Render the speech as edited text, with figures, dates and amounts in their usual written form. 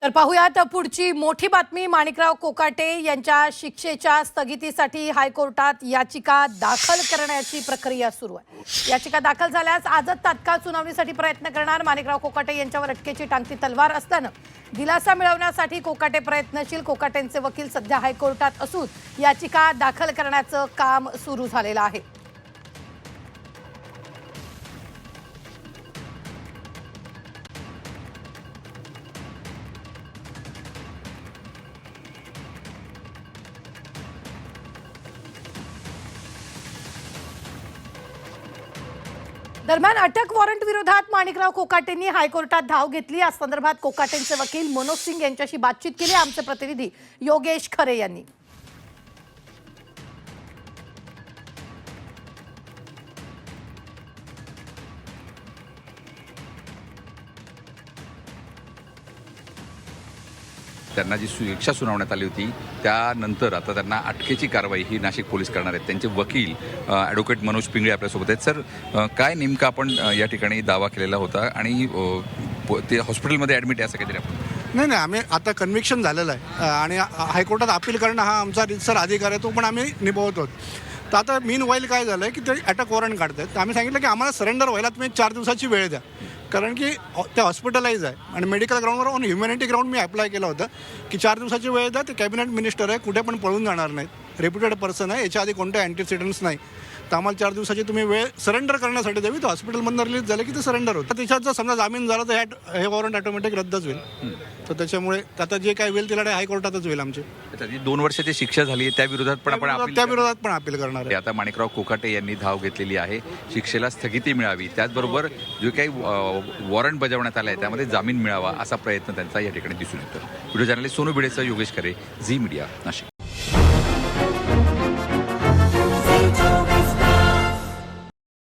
तर पाहूयात पुढची मोठी बातमी। माणिकराव कोकाटे यांच्या शिक्षेच्या स्थगितीसाठी हायकोर्टात याचिका दाखल करण्याची प्रक्रिया सुरू आहे। याचिका दाखल झाल्यास आजच तात्काळ सुनावणीसाठी प्रयत्न करणार। माणिकराव कोकाटे यांच्यावर अटकेची टांगती तलवार असल्यानं दिलासा मिळवण्यासाठी कोकाटे प्रयत्नशील। कोकाटेंचे वकील सध्या हायकोर्टात असून याचिका दाखल करण्याचं काम सुरू झालेलं आहे। दरम्यान अटक वॉरंट विरोधात माणिकराव कोकाटेंनी हायकोर्टात धाव घेतली। या संदर्भात कोकाटेंचे वकील मनोज सिंग यांच्याशी बातचीत केली। आमचे प्रतिनिधी योगेश खरे यांनी। त्यांना जी शिक्षा सुनावण्यात आली होती त्यानंतर आता त्यांना अटकेची कारवाई ही नाशिक पोलीस करणार आहेत। त्यांचे वकील ॲडव्होकेट मनोज पिंगळे आपल्यासोबत आहेत। सर, काय नेमकं आपण या ठिकाणी दावा केलेला होता आणि ते हॉस्पिटलमध्ये ॲडमिट आहे असं काहीतरी आपण? नाही, आम्ही आता कन्व्हिक्शन झालेलं आहे आणि हायकोर्टात अपील करणं हा आमचा रितसर अधिकार आहे, तो पण आम्ही निभावतो। तर आता मीन वाईल काय झालं आहे की ते अटक वॉरंट काढत आहेत। तर आम्ही सांगितलं की आम्हाला सरेंडर व्हायला तुम्ही 4 दिवसाची वेळ द्या, कारण की ते हॉस्पिटलाइज आहे आणि मेडिकल ग्राउंडवर on humanity ground me apply केलं होतं की 4 दिवसाची वेळ द्या। ते कॅबिनेट मिनिस्टर आहे, कुठे पण पळून जाणार नाहीत, रेप्युटेड पर्सन आहे, याच्या आधी कोणते अँटीसिडेंट्स नाही। तर आम्हाला 4 दिवसाची तुम्ही वेळ सरेंडर करण्यासाठी द्यावी। तर हॉस्पिटलमधून रिलीज झालं की ते सरेंडर होतं। त्याच्यात जर समजा जामीन झाला तर हे वॉरंट ऑटोमॅटिक रद्दच होईल। तर त्याच्यामुळे आता जे काय होईल तिला हायकोर्टातच होईल आमची। जी 2 वर्षाची शिक्षा झाली त्या विरोधात पण आपण त्या विरोधात पण अपील करणार आहे। आता माणिकराव कोकाटे यांनी धाव घेतलेली आहे, शिक्षेला स्थगिती मिळावी, त्याचबरोबर जे काही वॉरंट बजावण्यात आलं आहे त्यामध्ये जामीन मिळावा असा प्रयत्न त्यांचा या ठिकाणी दिसून येतो। व्हिडिओ जर्नलिस्ट सोनू भिडेसह योगेश खरे, झी मीडिया, नाशिक।